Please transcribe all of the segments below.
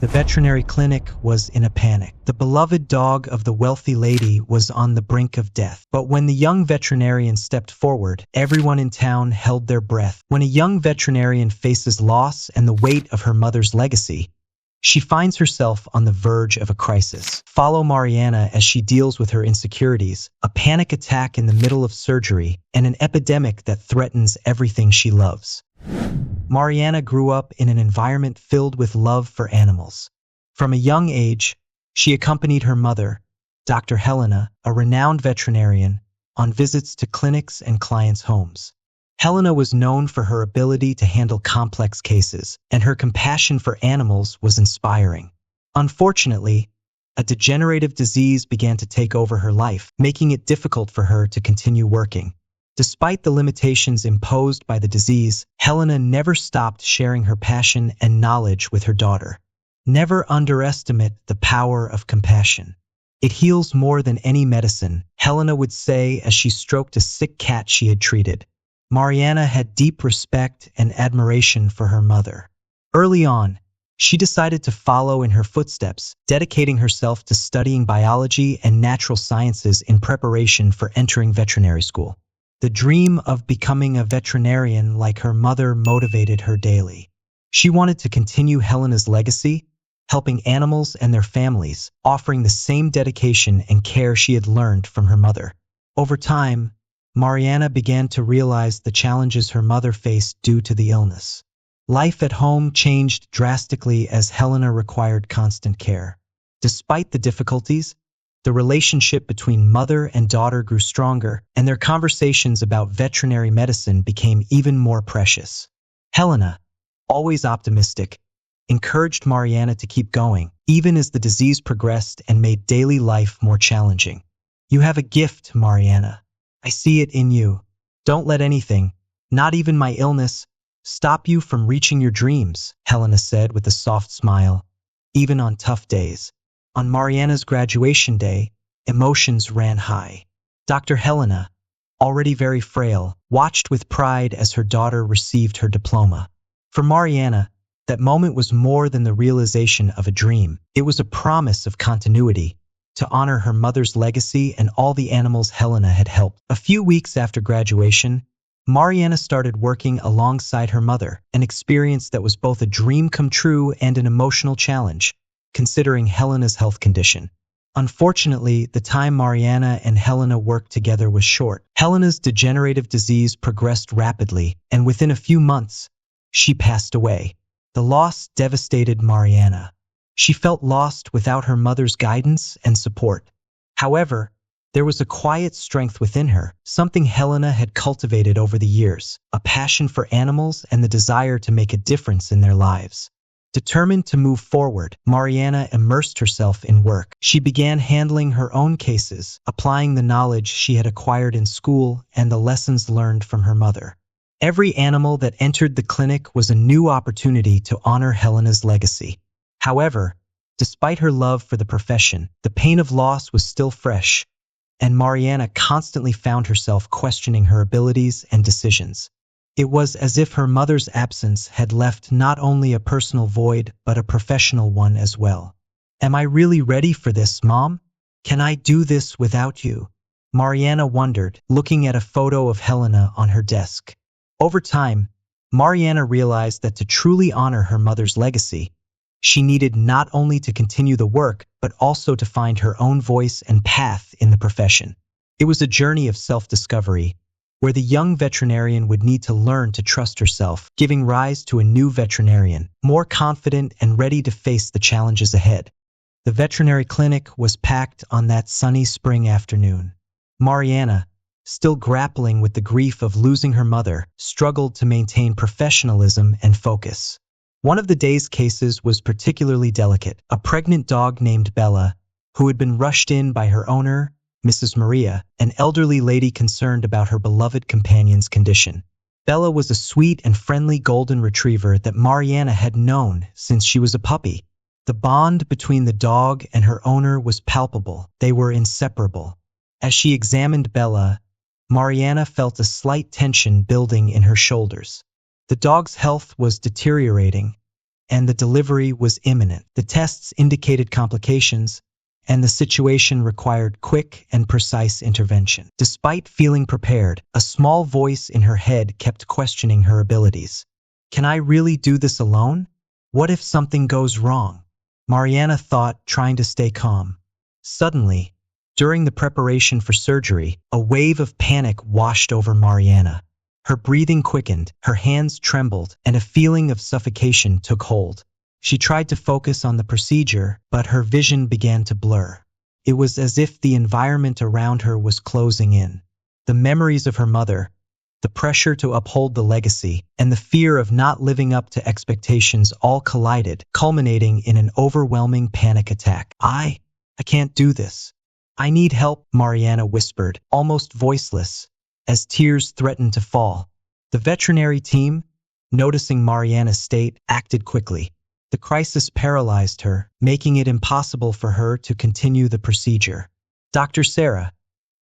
The veterinary clinic was in a panic. The beloved dog of the wealthy lady was on the brink of death. But when the young veterinarian stepped forward, everyone in town held their breath. When a young veterinarian faces loss and the weight of her mother's legacy, she finds herself on the verge of a crisis. Follow Mariana as she deals with her insecurities, a panic attack in the middle of surgery, and an epidemic that threatens everything she loves. Mariana grew up in an environment filled with love for animals. From a young age, she accompanied her mother, Dr. Helena, a renowned veterinarian, on visits to clinics and clients' homes. Helena was known for her ability to handle complex cases, and her compassion for animals was inspiring. Unfortunately, a degenerative disease began to take over her life, making it difficult for her to continue working. Despite the limitations imposed by the disease, Helena never stopped sharing her passion and knowledge with her daughter. Never underestimate the power of compassion. It heals more than any medicine, Helena would say as she stroked a sick cat she had treated. Mariana had deep respect and admiration for her mother. Early on, she decided to follow in her footsteps, dedicating herself to studying biology and natural sciences in preparation for entering veterinary school. The dream of becoming a veterinarian like her mother motivated her daily. She wanted to continue Helena's legacy, helping animals and their families, offering the same dedication and care she had learned from her mother. Over time, Mariana began to realize the challenges her mother faced due to the illness. Life at home changed drastically as Helena required constant care. Despite the difficulties, the relationship between mother and daughter grew stronger, and their conversations about veterinary medicine became even more precious. Helena, always optimistic, encouraged Mariana to keep going, even as the disease progressed and made daily life more challenging. "You have a gift, Mariana. I see it in you. Don't let anything, not even my illness, stop you from reaching your dreams," Helena said with a soft smile, even on tough days. On Mariana's graduation day, emotions ran high. Dr. Helena, already very frail, watched with pride as her daughter received her diploma. For Mariana, that moment was more than the realization of a dream. It was a promise of continuity, to honor her mother's legacy and all the animals Helena had helped. A few weeks after graduation, Mariana started working alongside her mother, an experience that was both a dream come true and an emotional challenge, considering Helena's health condition. Unfortunately, the time Mariana and Helena worked together was short. Helena's degenerative disease progressed rapidly, and within a few months, she passed away. The loss devastated Mariana. She felt lost without her mother's guidance and support. However, there was a quiet strength within her, something Helena had cultivated over the years, a passion for animals and the desire to make a difference in their lives. Determined to move forward, Mariana immersed herself in work. She began handling her own cases, applying the knowledge she had acquired in school and the lessons learned from her mother. Every animal that entered the clinic was a new opportunity to honor Helena's legacy. However, despite her love for the profession, the pain of loss was still fresh, and Mariana constantly found herself questioning her abilities and decisions. It was as if her mother's absence had left not only a personal void, but a professional one as well. "Am I really ready for this, Mom? Can I do this without you?" Mariana wondered, looking at a photo of Helena on her desk. Over time, Mariana realized that to truly honor her mother's legacy, she needed not only to continue the work, but also to find her own voice and path in the profession. It was a journey of self-discovery, where the young veterinarian would need to learn to trust herself, giving rise to a new veterinarian, more confident and ready to face the challenges ahead. The veterinary clinic was packed on that sunny spring afternoon. Mariana, still grappling with the grief of losing her mother, struggled to maintain professionalism and focus. One of the day's cases was particularly delicate. A pregnant dog named Bella, who had been rushed in by her owner, Mrs. Maria, an elderly lady concerned about her beloved companion's condition. Bella was a sweet and friendly golden retriever that Mariana had known since she was a puppy. The bond between the dog and her owner was palpable. They were inseparable. As she examined Bella, Mariana felt a slight tension building in her shoulders. The dog's health was deteriorating, and the delivery was imminent. The tests indicated complications, and the situation required quick and precise intervention. Despite feeling prepared, a small voice in her head kept questioning her abilities. Can I really do this alone? What if something goes wrong? Mariana thought, trying to stay calm. Suddenly, during the preparation for surgery, a wave of panic washed over Mariana. Her breathing quickened, her hands trembled, and a feeling of suffocation took hold. She tried to focus on the procedure, but her vision began to blur. It was as if the environment around her was closing in. The memories of her mother, the pressure to uphold the legacy, and the fear of not living up to expectations all collided, culminating in an overwhelming panic attack. I can't do this. I need help, Mariana whispered, almost voiceless, as tears threatened to fall. The veterinary team, noticing Mariana's state, acted quickly. The crisis paralyzed her, making it impossible for her to continue the procedure. Dr. Sarah,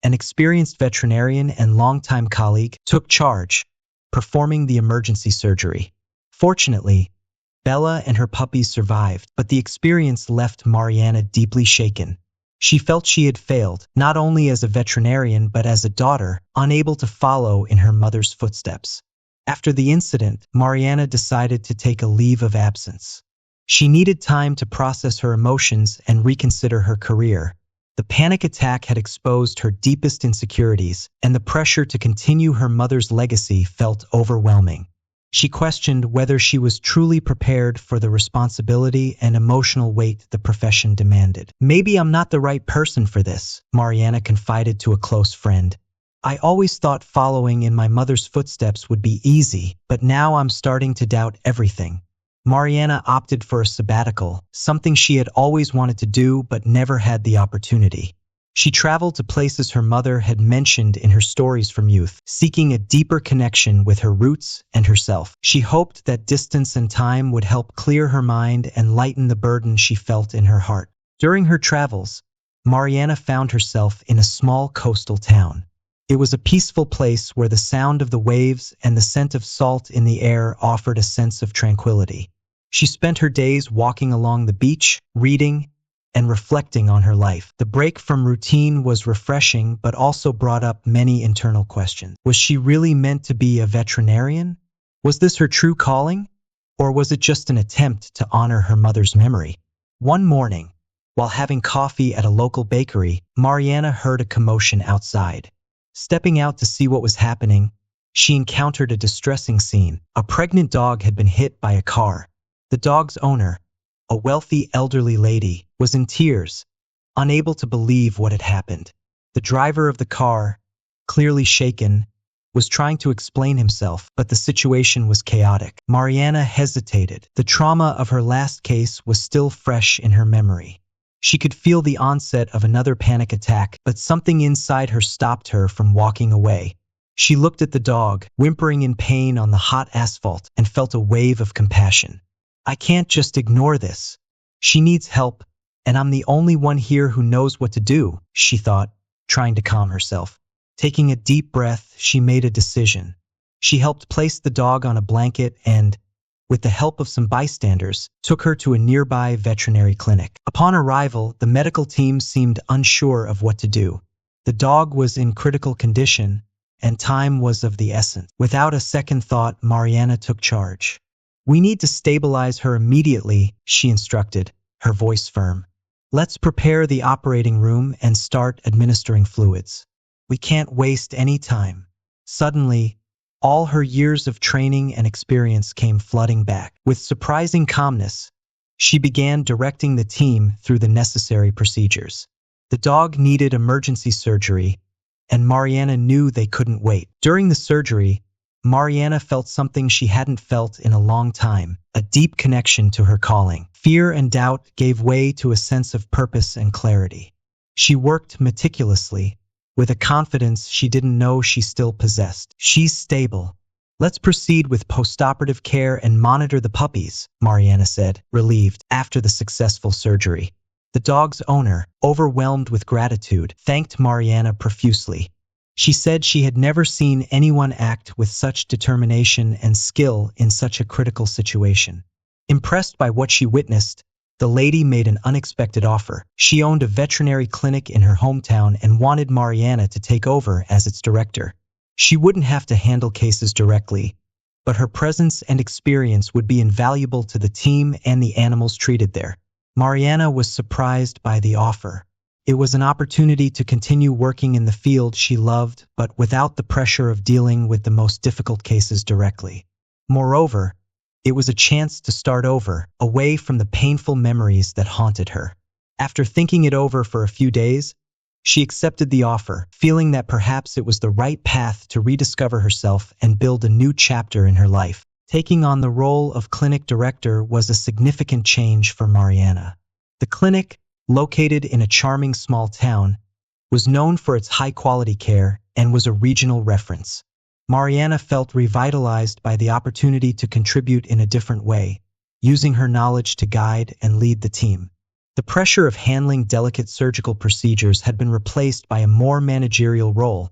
an experienced veterinarian and longtime colleague, took charge, performing the emergency surgery. Fortunately, Bella and her puppies survived, but the experience left Mariana deeply shaken. She felt she had failed, not only as a veterinarian but as a daughter, unable to follow in her mother's footsteps. After the incident, Mariana decided to take a leave of absence. She needed time to process her emotions and reconsider her career. The panic attack had exposed her deepest insecurities, and the pressure to continue her mother's legacy felt overwhelming. She questioned whether she was truly prepared for the responsibility and emotional weight the profession demanded. Maybe I'm not the right person for this, Mariana confided to a close friend. I always thought following in my mother's footsteps would be easy, but now I'm starting to doubt everything. Mariana opted for a sabbatical, something she had always wanted to do but never had the opportunity. She traveled to places her mother had mentioned in her stories from youth, seeking a deeper connection with her roots and herself. She hoped that distance and time would help clear her mind and lighten the burden she felt in her heart. During her travels, Mariana found herself in a small coastal town. It was a peaceful place where the sound of the waves and the scent of salt in the air offered a sense of tranquility. She spent her days walking along the beach, reading, and reflecting on her life. The break from routine was refreshing but also brought up many internal questions. Was she really meant to be a veterinarian? Was this her true calling? Or was it just an attempt to honor her mother's memory? One morning, while having coffee at a local bakery, Mariana heard a commotion outside. Stepping out to see what was happening, she encountered a distressing scene. A pregnant dog had been hit by a car. The dog's owner, a wealthy elderly lady, was in tears, unable to believe what had happened. The driver of the car, clearly shaken, was trying to explain himself, but the situation was chaotic. Mariana hesitated. The trauma of her last case was still fresh in her memory. She could feel the onset of another panic attack, but something inside her stopped her from walking away. She looked at the dog, whimpering in pain on the hot asphalt, and felt a wave of compassion. I can't just ignore this. She needs help, and I'm the only one here who knows what to do, she thought, trying to calm herself. Taking a deep breath, she made a decision. She helped place the dog on a blanket and, with the help of some bystanders, took her to a nearby veterinary clinic. Upon arrival, the medical team seemed unsure of what to do. The dog was in critical condition, and time was of the essence. Without a second thought, Mariana took charge. We need to stabilize her immediately, she instructed, her voice firm. Let's prepare the operating room and start administering fluids. We can't waste any time. Suddenly, all her years of training and experience came flooding back. With surprising calmness, she began directing the team through the necessary procedures. The dog needed emergency surgery, and Mariana knew they couldn't wait. During the surgery, Mariana felt something she hadn't felt in a long time, a deep connection to her calling. Fear and doubt gave way to a sense of purpose and clarity. She worked meticulously, with a confidence she didn't know she still possessed. She's stable. Let's proceed with postoperative care and monitor the puppies, Mariana said, relieved. After the successful surgery, the dog's owner, overwhelmed with gratitude, thanked Mariana profusely. She said she had never seen anyone act with such determination and skill in such a critical situation. Impressed by what she witnessed, the lady made an unexpected offer. She owned a veterinary clinic in her hometown and wanted Mariana to take over as its director. She wouldn't have to handle cases directly, but her presence and experience would be invaluable to the team and the animals treated there. Mariana was surprised by the offer. It was an opportunity to continue working in the field she loved, but without the pressure of dealing with the most difficult cases directly. Moreover, it was a chance to start over, away from the painful memories that haunted her. After thinking it over for a few days, she accepted the offer, feeling that perhaps it was the right path to rediscover herself and build a new chapter in her life. Taking on the role of clinic director was a significant change for Mariana. The clinic, located in a charming small town, was known for its high-quality care and was a regional reference. Mariana felt revitalized by the opportunity to contribute in a different way, using her knowledge to guide and lead the team. The pressure of handling delicate surgical procedures had been replaced by a more managerial role,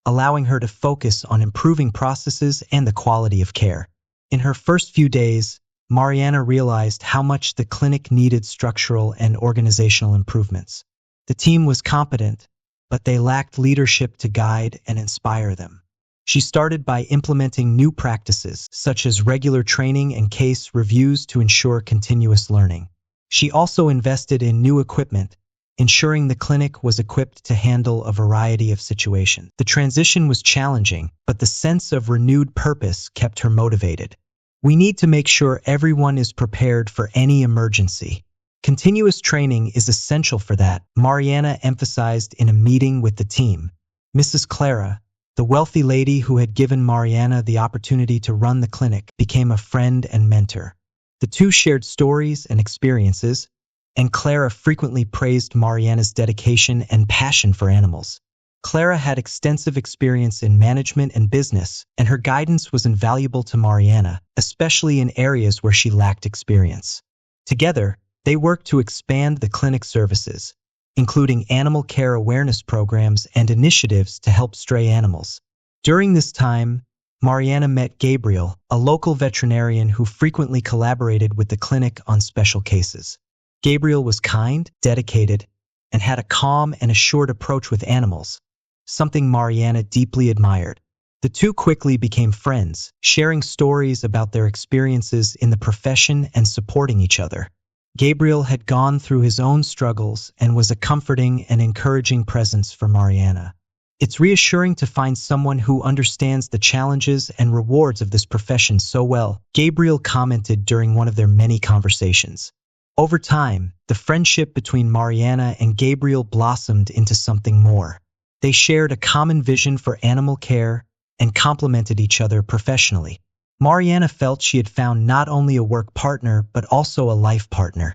allowing her to focus on improving processes and the quality of care. In her first few days, Mariana realized how much the clinic needed structural and organizational improvements. The team was competent, but they lacked leadership to guide and inspire them. She started by implementing new practices, such as regular training and case reviews to ensure continuous learning. She also invested in new equipment, ensuring the clinic was equipped to handle a variety of situations. The transition was challenging, but the sense of renewed purpose kept her motivated. We need to make sure everyone is prepared for any emergency. Continuous training is essential for that, Mariana emphasized in a meeting with the team. Mrs. Clara, the wealthy lady who had given Mariana the opportunity to run the clinic, became a friend and mentor. The two shared stories and experiences, and Clara frequently praised Mariana's dedication and passion for animals. Clara had extensive experience in management and business, and her guidance was invaluable to Mariana, especially in areas where she lacked experience. Together, they worked to expand the clinic services, including animal care awareness programs and initiatives to help stray animals. During this time, Mariana met Gabriel, a local veterinarian who frequently collaborated with the clinic on special cases. Gabriel was kind, dedicated, and had a calm and assured approach with animals, something Mariana deeply admired. The two quickly became friends, sharing stories about their experiences in the profession and supporting each other. Gabriel had gone through his own struggles and was a comforting and encouraging presence for Mariana. It's reassuring to find someone who understands the challenges and rewards of this profession so well, Gabriel commented during one of their many conversations. Over time, the friendship between Mariana and Gabriel blossomed into something more. They shared a common vision for animal care and complemented each other professionally. Mariana felt she had found not only a work partner but also a life partner.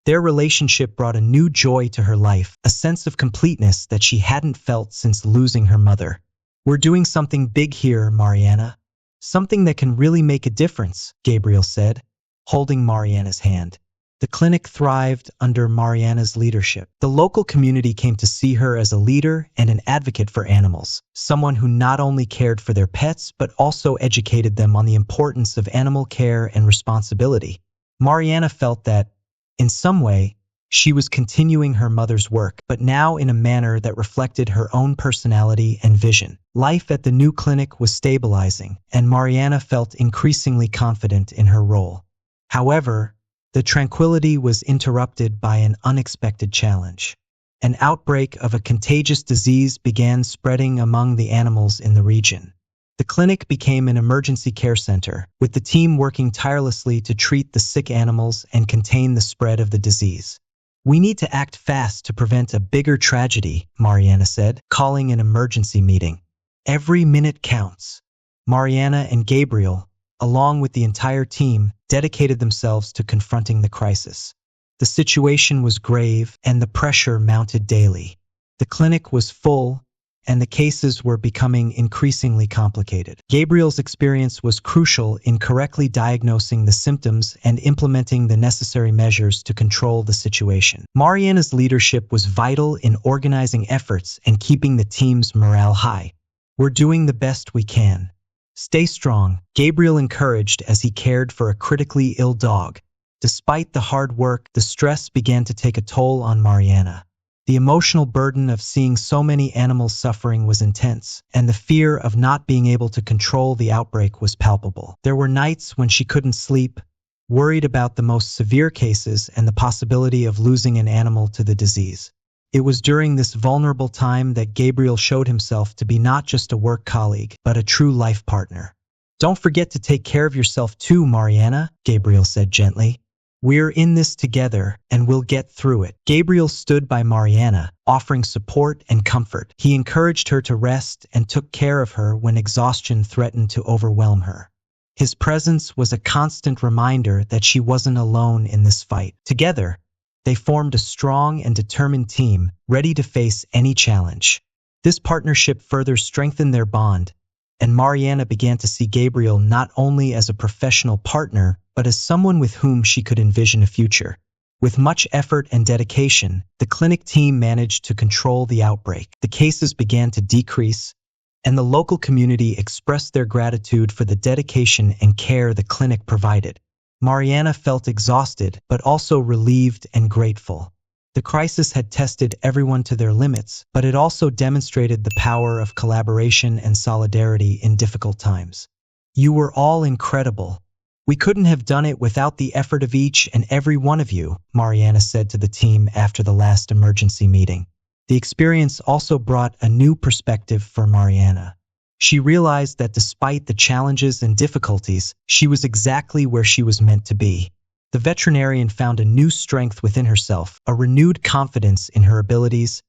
Their relationship brought a new joy to her life, a sense of completeness that she hadn't felt since losing her mother. "We're doing something big here, Mariana. Something that can really make a difference," Gabriel said, holding Mariana's hand. The clinic thrived under Mariana's leadership. The local community came to see her as a leader and an advocate for animals, someone who not only cared for their pets but also educated them on the importance of animal care and responsibility. Mariana felt that, in some way, she was continuing her mother's work, but now in a manner that reflected her own personality and vision. Life at the new clinic was stabilizing, and Mariana felt increasingly confident in her role. However, the tranquility was interrupted by an unexpected challenge. An outbreak of a contagious disease began spreading among the animals in the region. The clinic became an emergency care center, with the team working tirelessly to treat the sick animals and contain the spread of the disease. "We need to act fast to prevent a bigger tragedy," Mariana said, calling an emergency meeting. "Every minute counts." Mariana and Gabriel, along with the entire team, dedicated themselves to confronting the crisis. The situation was grave, and the pressure mounted daily. The clinic was full, and the cases were becoming increasingly complicated. Gabriel's experience was crucial in correctly diagnosing the symptoms and implementing the necessary measures to control the situation. Mariana's leadership was vital in organizing efforts and keeping the team's morale high. "We're doing the best we can," Stay strong, Gabriel encouraged as he cared for a critically ill dog. Despite the hard work, the stress began to take a toll on Mariana. The emotional burden of seeing so many animals suffering was intense, and the fear of not being able to control the outbreak was palpable. There were nights when she couldn't sleep, worried about the most severe cases and the possibility of losing an animal to the disease. It was during this vulnerable time that Gabriel showed himself to be not just a work colleague, but a true life partner. "Don't forget to take care of yourself too, Mariana," Gabriel said gently. "We're in this together, and we'll get through it." Gabriel stood by Mariana, offering support and comfort. He encouraged her to rest and took care of her when exhaustion threatened to overwhelm her. His presence was a constant reminder that she wasn't alone in this fight. Together, they formed a strong and determined team, ready to face any challenge. This partnership further strengthened their bond, and Mariana began to see Gabriel not only as a professional partner, but as someone with whom she could envision a future. With much effort and dedication, the clinic team managed to control the outbreak. The cases began to decrease, and the local community expressed their gratitude for the dedication and care the clinic provided. Mariana felt exhausted, but also relieved and grateful. The crisis had tested everyone to their limits, but it also demonstrated the power of collaboration and solidarity in difficult times. "You were all incredible. We couldn't have done it without the effort of each and every one of you," Mariana said to the team after the last emergency meeting. The experience also brought a new perspective for Mariana. She realized that despite the challenges and difficulties, she was exactly where she was meant to be. The veterinarian found a new strength within herself, a renewed confidence in her abilities,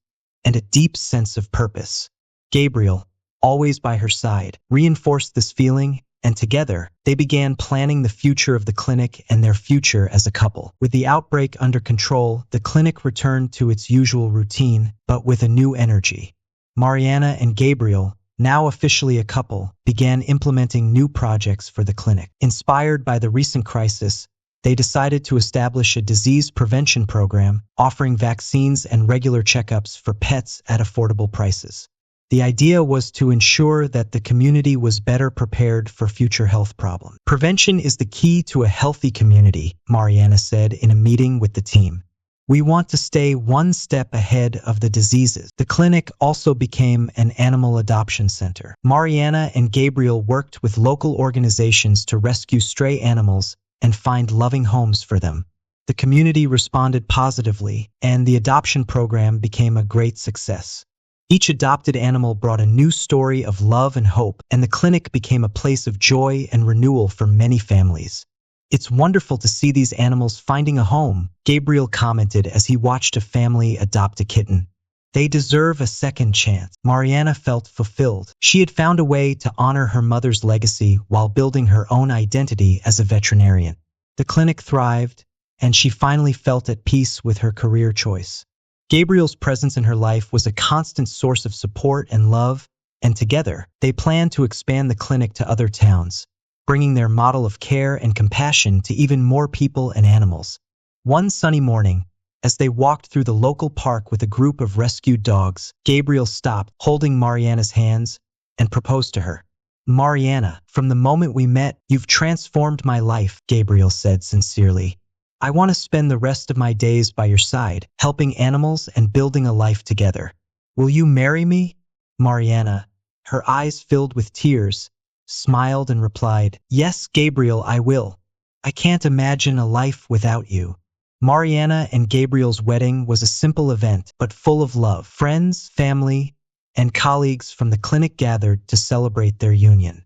and a deep sense of purpose. Gabriel, always by her side, reinforced this feeling, and together, they began planning the future of the clinic and their future as a couple. With the outbreak under control, the clinic returned to its usual routine, but with a new energy. Mariana and Gabriel, now officially a couple, began implementing new projects for the clinic. Inspired by the recent crisis, they decided to establish a disease prevention program, offering vaccines and regular checkups for pets at affordable prices. The idea was to ensure that the community was better prepared for future health problems. "Prevention is the key to a healthy community," Mariana said in a meeting with the team. "We want to stay one step ahead of the diseases." The clinic also became an animal adoption center. Mariana and Gabriel worked with local organizations to rescue stray animals and find loving homes for them. The community responded positively, and the adoption program became a great success. Each adopted animal brought a new story of love and hope, and the clinic became a place of joy and renewal for many families. "It's wonderful to see these animals finding a home," Gabriel commented as he watched a family adopt a kitten. "They deserve a second chance." Mariana felt fulfilled. She had found a way to honor her mother's legacy while building her own identity as a veterinarian. The clinic thrived, and she finally felt at peace with her career choice. Gabriel's presence in her life was a constant source of support and love, and together, they planned to expand the clinic to other towns, bringing their model of care and compassion to even more people and animals. One sunny morning, as they walked through the local park with a group of rescued dogs, Gabriel stopped, holding Mariana's hands, and proposed to her. "Mariana, from the moment we met, you've transformed my life," Gabriel said sincerely. "I want to spend the rest of my days by your side, helping animals and building a life together. Will you marry me?" Mariana, her eyes filled with tears, smiled and replied, "Yes, Gabriel, I will. I can't imagine a life without you." Mariana and Gabriel's wedding was a simple event, but full of love. Friends, family, and colleagues from the clinic gathered to celebrate their union.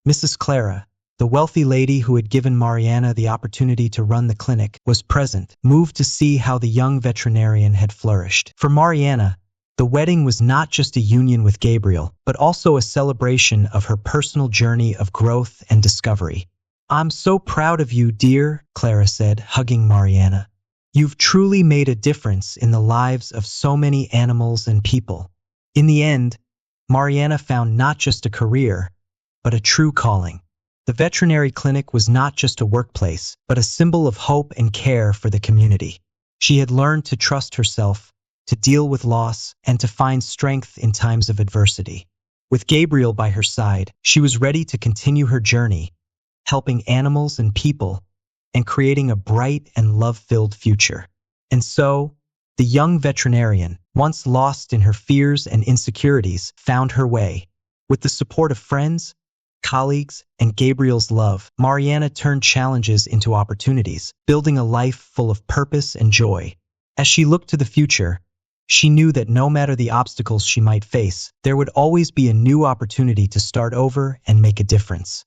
Mrs. Clara, the wealthy lady who had given Mariana the opportunity to run the clinic, was present, moved to see how the young veterinarian had flourished. For Mariana, the wedding was not just a union with Gabriel, but also a celebration of her personal journey of growth and discovery. "I'm so proud of you, dear," Clara said, hugging Mariana. "You've truly made a difference in the lives of so many animals and people." In the end, Mariana found not just a career, but a true calling. The veterinary clinic was not just a workplace, but a symbol of hope and care for the community. She had learned to trust herself, to deal with loss, and to find strength in times of adversity. With Gabriel by her side, she was ready to continue her journey, helping animals and people, and creating a bright and love-filled future. And so, the young veterinarian, once lost in her fears and insecurities, found her way. With the support of friends, colleagues, and Gabriel's love, Mariana turned challenges into opportunities, building a life full of purpose and joy. As she looked to the future, she knew that no matter the obstacles she might face, there would always be a new opportunity to start over and make a difference.